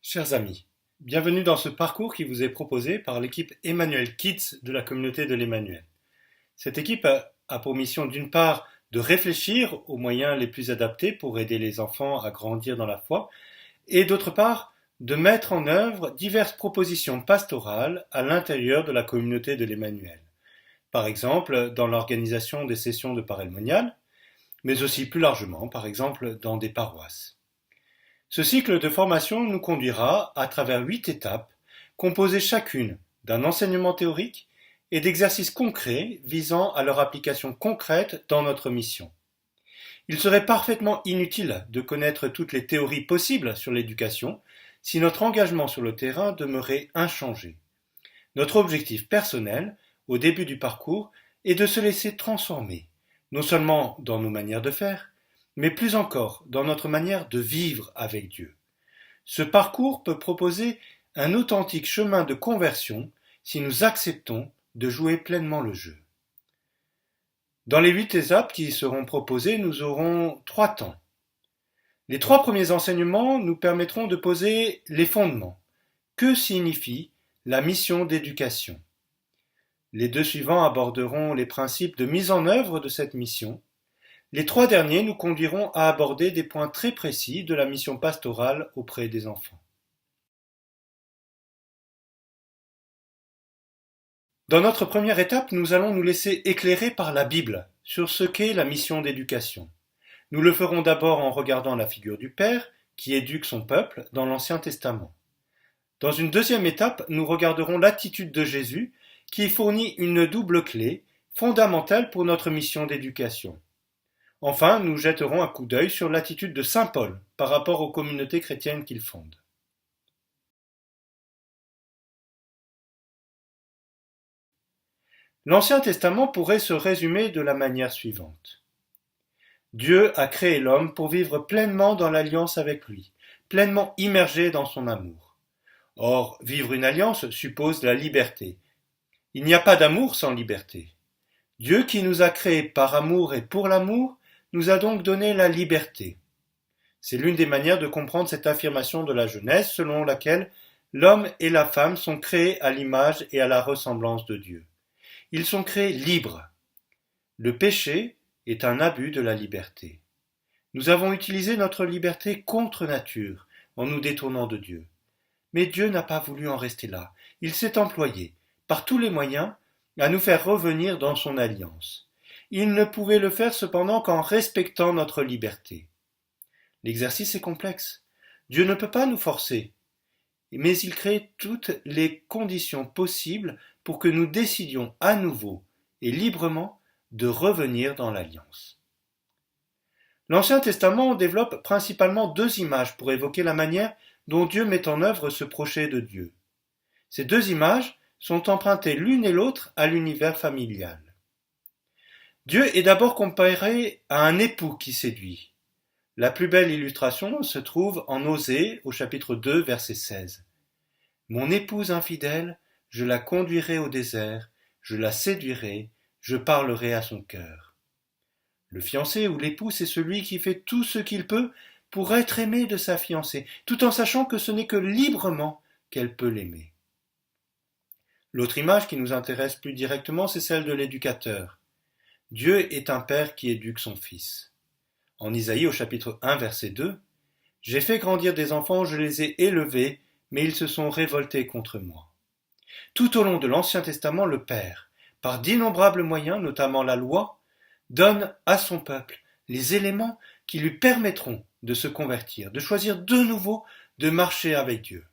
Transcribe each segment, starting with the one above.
Chers amis, bienvenue dans ce parcours qui vous est proposé par l'équipe Emmanuel Kids de la communauté de l'Emmanuel. Cette équipe a pour mission d'une part de réfléchir aux moyens les plus adaptés pour aider les enfants à grandir dans la foi et d'autre part de mettre en œuvre diverses propositions pastorales à l'intérieur de la communauté de l'Emmanuel. Par exemple, dans l'organisation des sessions de parelmonial, mais aussi plus largement, par exemple, dans des paroisses. Ce cycle de formation nous conduira à travers 8 étapes, composées chacune d'un enseignement théorique et d'exercices concrets visant à leur application concrète dans notre mission. Il serait parfaitement inutile de connaître toutes les théories possibles sur l'éducation si notre engagement sur le terrain demeurait inchangé. Notre objectif personnel, au début du parcours, est de se laisser transformer, non seulement dans nos manières de faire, mais plus encore dans notre manière de vivre avec Dieu. Ce parcours peut proposer un authentique chemin de conversion si nous acceptons de jouer pleinement le jeu. Dans les 8 étapes qui seront proposées, nous aurons 3 temps. Les 3 premiers enseignements nous permettront de poser les fondements. Que signifie la mission d'éducation ? Les 2 suivants aborderont les principes de mise en œuvre de cette mission. Les 3 derniers nous conduiront à aborder des points très précis de la mission pastorale auprès des enfants. Dans notre première étape, nous allons nous laisser éclairer par la Bible sur ce qu'est la mission d'éducation. Nous le ferons d'abord en regardant la figure du Père qui éduque son peuple dans l'Ancien Testament. Dans une deuxième étape, nous regarderons l'attitude de Jésus qui fournit une double clé fondamentale pour notre mission d'éducation. Enfin, nous jetterons un coup d'œil sur l'attitude de saint Paul par rapport aux communautés chrétiennes qu'il fonde. L'Ancien Testament pourrait se résumer de la manière suivante. Dieu a créé l'homme pour vivre pleinement dans l'alliance avec lui, pleinement immergé dans son amour. Or, vivre une alliance suppose la liberté. Il n'y a pas d'amour sans liberté. Dieu qui nous a créés par amour et pour l'amour, nous a donc donné la liberté. C'est l'une des manières de comprendre cette affirmation de la Genèse selon laquelle l'homme et la femme sont créés à l'image et à la ressemblance de Dieu. Ils sont créés libres. Le péché est un abus de la liberté. Nous avons utilisé notre liberté contre nature en nous détournant de Dieu. Mais Dieu n'a pas voulu en rester là. Il s'est employé, par tous les moyens, à nous faire revenir dans son alliance. Il ne pouvait le faire cependant qu'en respectant notre liberté. L'exercice est complexe. Dieu ne peut pas nous forcer, mais il crée toutes les conditions possibles pour que nous décidions à nouveau et librement de revenir dans l'alliance. L'Ancien Testament développe principalement 2 images pour évoquer la manière dont Dieu met en œuvre ce projet de Dieu. Ces 2 images sont empruntées l'une et l'autre à l'univers familial. Dieu est d'abord comparé à un époux qui séduit. La plus belle illustration se trouve en Osée au chapitre 2 verset 16. Mon épouse infidèle, je la conduirai au désert, je la séduirai, je parlerai à son cœur. Le fiancé ou l'époux, c'est celui qui fait tout ce qu'il peut pour être aimé de sa fiancée, tout en sachant que ce n'est que librement qu'elle peut l'aimer. L'autre image qui nous intéresse plus directement, c'est celle de l'éducateur. Dieu est un père qui éduque son fils. En Isaïe au chapitre 1 verset 2, « J'ai fait grandir des enfants, je les ai élevés, mais ils se sont révoltés contre moi. » Tout au long de l'Ancien Testament, le Père, par d'innombrables moyens, notamment la loi, donne à son peuple les éléments qui lui permettront de se convertir, de choisir de nouveau de marcher avec Dieu.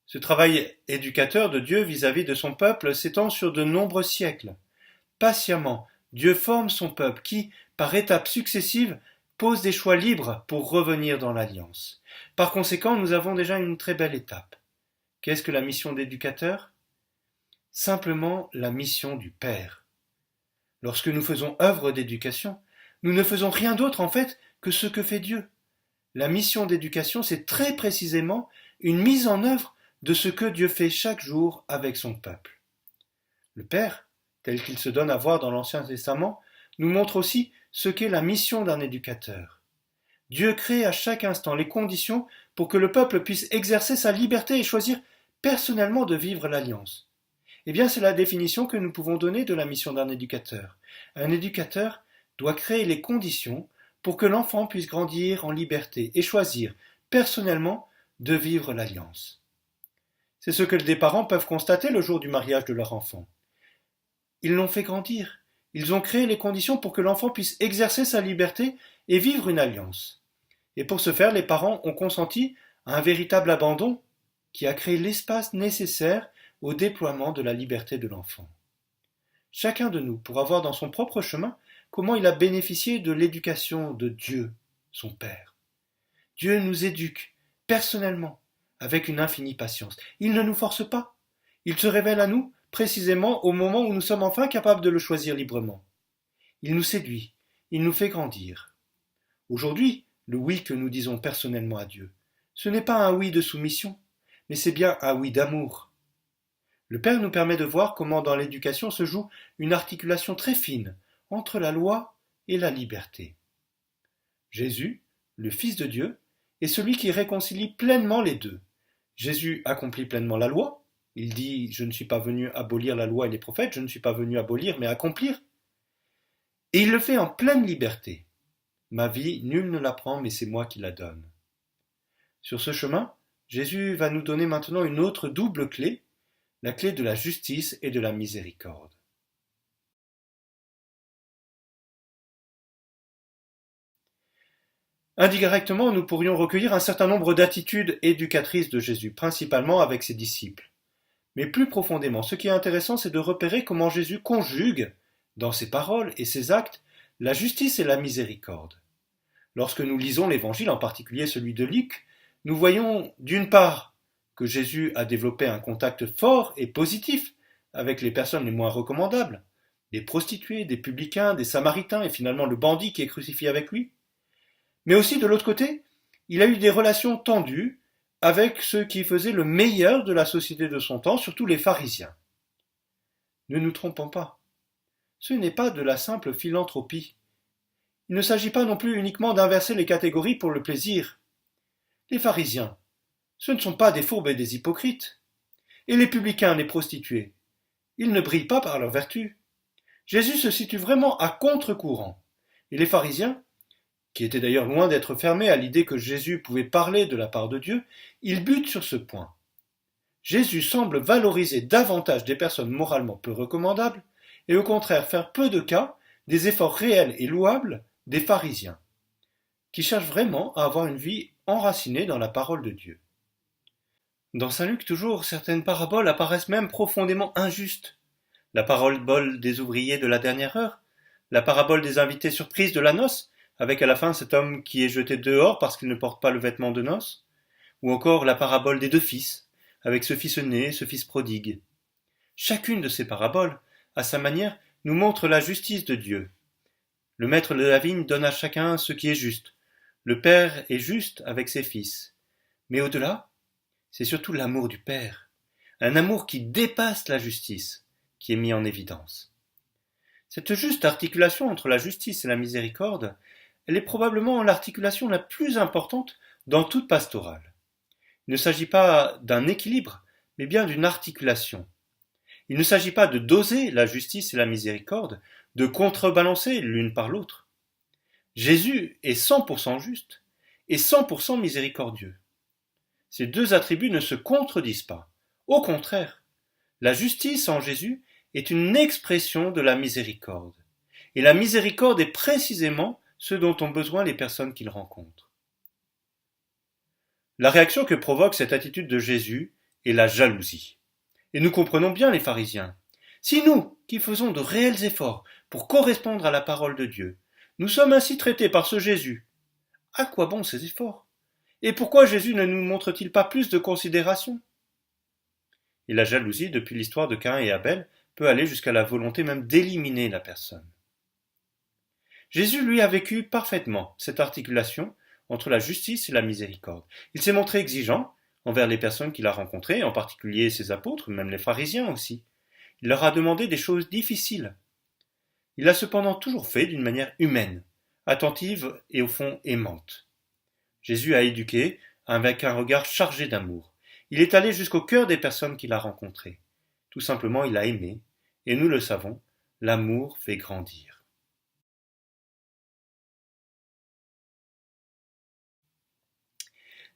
Ce travail éducateur de Dieu vis-à-vis de son peuple s'étend sur de nombreux siècles. Patiemment, Dieu forme son peuple qui, par étapes successives, pose des choix libres pour revenir dans l'alliance. Par conséquent, nous avons déjà une très belle étape. Qu'est-ce que la mission d'éducateur ? Simplement la mission du Père. Lorsque nous faisons œuvre d'éducation, nous ne faisons rien d'autre en fait que ce que fait Dieu. La mission d'éducation, c'est très précisément une mise en œuvre de ce que Dieu fait chaque jour avec son peuple. Le Père, tel qu'il se donne à voir dans l'Ancien Testament, nous montre aussi ce qu'est la mission d'un éducateur. Dieu crée à chaque instant les conditions pour que le peuple puisse exercer sa liberté et choisir personnellement de vivre l'alliance. Eh bien, c'est la définition que nous pouvons donner de la mission d'un éducateur. Un éducateur doit créer les conditions pour que l'enfant puisse grandir en liberté et choisir personnellement de vivre l'alliance. C'est ce que des parents peuvent constater le jour du mariage de leur enfant. Ils l'ont fait grandir. Ils ont créé les conditions pour que l'enfant puisse exercer sa liberté et vivre une alliance. Et pour ce faire, les parents ont consenti à un véritable abandon qui a créé l'espace nécessaire au déploiement de la liberté de l'enfant. Chacun de nous pourra voir dans son propre chemin comment il a bénéficié de l'éducation de Dieu, son Père. Dieu nous éduque personnellement, avec une infinie patience. Il ne nous force pas. Il se révèle à nous précisément au moment où nous sommes enfin capables de le choisir librement. Il nous séduit, il nous fait grandir. Aujourd'hui, le oui que nous disons personnellement à Dieu, ce n'est pas un oui de soumission, mais c'est bien un oui d'amour. Le Père nous permet de voir comment dans l'éducation se joue une articulation très fine entre la loi et la liberté. Jésus, le Fils de Dieu, est celui qui réconcilie pleinement les deux. Jésus accomplit pleinement la loi. Il dit « Je ne suis pas venu abolir la loi et les prophètes, je ne suis pas venu abolir, mais accomplir. » Et il le fait en pleine liberté. Ma vie, nul ne la prend, mais c'est moi qui la donne. Sur ce chemin, Jésus va nous donner maintenant une autre double clé, la clé de la justice et de la miséricorde. Indirectement, nous pourrions recueillir un certain nombre d'attitudes éducatrices de Jésus, principalement avec ses disciples. Mais plus profondément, ce qui est intéressant, c'est de repérer comment Jésus conjugue, dans ses paroles et ses actes, la justice et la miséricorde. Lorsque nous lisons l'Évangile, en particulier celui de Luc, nous voyons d'une part que Jésus a développé un contact fort et positif avec les personnes les moins recommandables, des prostituées, des publicains, des samaritains et finalement le bandit qui est crucifié avec lui. Mais aussi, de l'autre côté, il a eu des relations tendues avec ceux qui faisaient le meilleur de la société de son temps, surtout les pharisiens. Ne nous trompons pas, ce n'est pas de la simple philanthropie. Il ne s'agit pas non plus uniquement d'inverser les catégories pour le plaisir. Les pharisiens, ce ne sont pas des fourbes et des hypocrites. Et les publicains, les prostituées, ils ne brillent pas par leur vertu. Jésus se situe vraiment à contre-courant. Et les pharisiens, qui étaient d'ailleurs loin d'être fermés à l'idée que Jésus pouvait parler de la part de Dieu, ils butent sur ce point. Jésus semble valoriser davantage des personnes moralement peu recommandables et au contraire faire peu de cas des efforts réels et louables des pharisiens, qui cherchent vraiment à avoir une vie enracinée dans la parole de Dieu. Dans Saint Luc toujours, certaines paraboles apparaissent même profondément injustes. La parabole des ouvriers de la dernière heure, la parabole des invités surprises de la noce, avec à la fin cet homme qui est jeté dehors parce qu'il ne porte pas le vêtement de noces, ou encore la parabole des deux fils, avec ce fils aîné, ce fils prodigue. Chacune de ces paraboles, à sa manière, nous montre la justice de Dieu. Le maître de la vigne donne à chacun ce qui est juste. Le Père est juste avec ses fils. Mais au-delà, c'est surtout l'amour du Père, un amour qui dépasse la justice, qui est mis en évidence. Cette juste articulation entre la justice et la miséricorde, elle est probablement l'articulation la plus importante dans toute pastorale. Il ne s'agit pas d'un équilibre, mais bien d'une articulation. Il ne s'agit pas de doser la justice et la miséricorde, de contrebalancer l'une par l'autre. Jésus est 100% juste et 100% miséricordieux. Ces deux attributs ne se contredisent pas. Au contraire, la justice en Jésus est une expression de la miséricorde. Et la miséricorde est précisément ce dont ont besoin les personnes qu'il rencontre. La réaction que provoque cette attitude de Jésus est la jalousie. Et nous comprenons bien les pharisiens. Si nous, qui faisons de réels efforts pour correspondre à la parole de Dieu, nous sommes ainsi traités par ce Jésus, à quoi bon ces efforts? Et pourquoi Jésus ne nous montre-t-il pas plus de considération? Et la jalousie, depuis l'histoire de Caïn et Abel, peut aller jusqu'à la volonté même d'éliminer la personne. Jésus, lui, a vécu parfaitement cette articulation entre la justice et la miséricorde. Il s'est montré exigeant envers les personnes qu'il a rencontrées, en particulier ses apôtres, même les pharisiens aussi. Il leur a demandé des choses difficiles. Il l'a cependant toujours fait d'une manière humaine, attentive et au fond aimante. Jésus a éduqué avec un regard chargé d'amour. Il est allé jusqu'au cœur des personnes qu'il a rencontrées. Tout simplement, il a aimé, et nous le savons, l'amour fait grandir.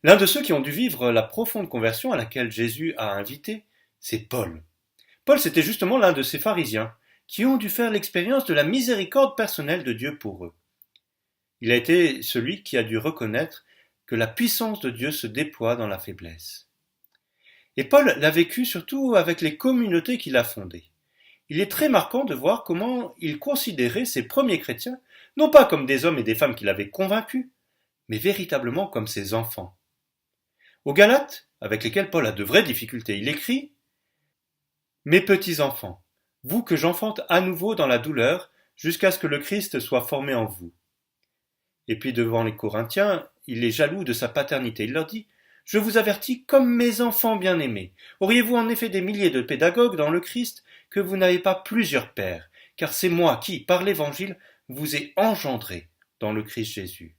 L'un de ceux qui ont dû vivre la profonde conversion à laquelle Jésus a invité, c'est Paul. Paul, c'était justement l'un de ces pharisiens qui ont dû faire l'expérience de la miséricorde personnelle de Dieu pour eux. Il a été celui qui a dû reconnaître que la puissance de Dieu se déploie dans la faiblesse. Et Paul l'a vécu surtout avec les communautés qu'il a fondées. Il est très marquant de voir comment il considérait ses premiers chrétiens, non pas comme des hommes et des femmes qu'il avait convaincus, mais véritablement comme ses enfants. Aux Galates, avec lesquels Paul a de vraies difficultés, il écrit « Mes petits enfants, vous que j'enfante à nouveau dans la douleur, jusqu'à ce que le Christ soit formé en vous. » Et puis devant les Corinthiens, il est jaloux de sa paternité. Il leur dit « Je vous avertis comme mes enfants bien-aimés. Auriez-vous en effet des milliers de pédagogues dans le Christ que vous n'avez pas plusieurs pères, car c'est moi qui, par l'Évangile, vous ai engendré dans le Christ Jésus. »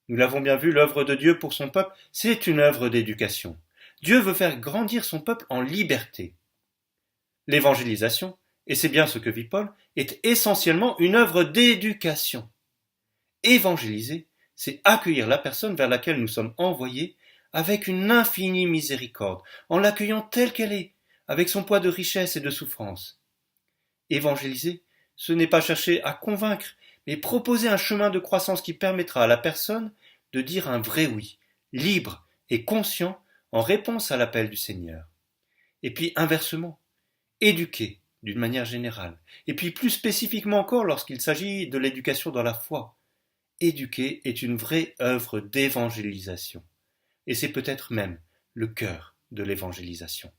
Nous l'avons bien vu, l'œuvre de Dieu pour son peuple, c'est une œuvre d'éducation. Dieu veut faire grandir son peuple en liberté. L'évangélisation, et c'est bien ce que vit Paul, est essentiellement une œuvre d'éducation. Évangéliser, c'est accueillir la personne vers laquelle nous sommes envoyés avec une infinie miséricorde, en l'accueillant telle qu'elle est, avec son poids de richesse et de souffrance. Évangéliser, ce n'est pas chercher à convaincre, mais proposer un chemin de croissance qui permettra à la personne de dire un vrai oui, libre et conscient en réponse à l'appel du Seigneur. Et puis inversement, éduquer d'une manière générale, et puis plus spécifiquement encore lorsqu'il s'agit de l'éducation dans la foi. Éduquer est une vraie œuvre d'évangélisation, et c'est peut-être même le cœur de l'évangélisation.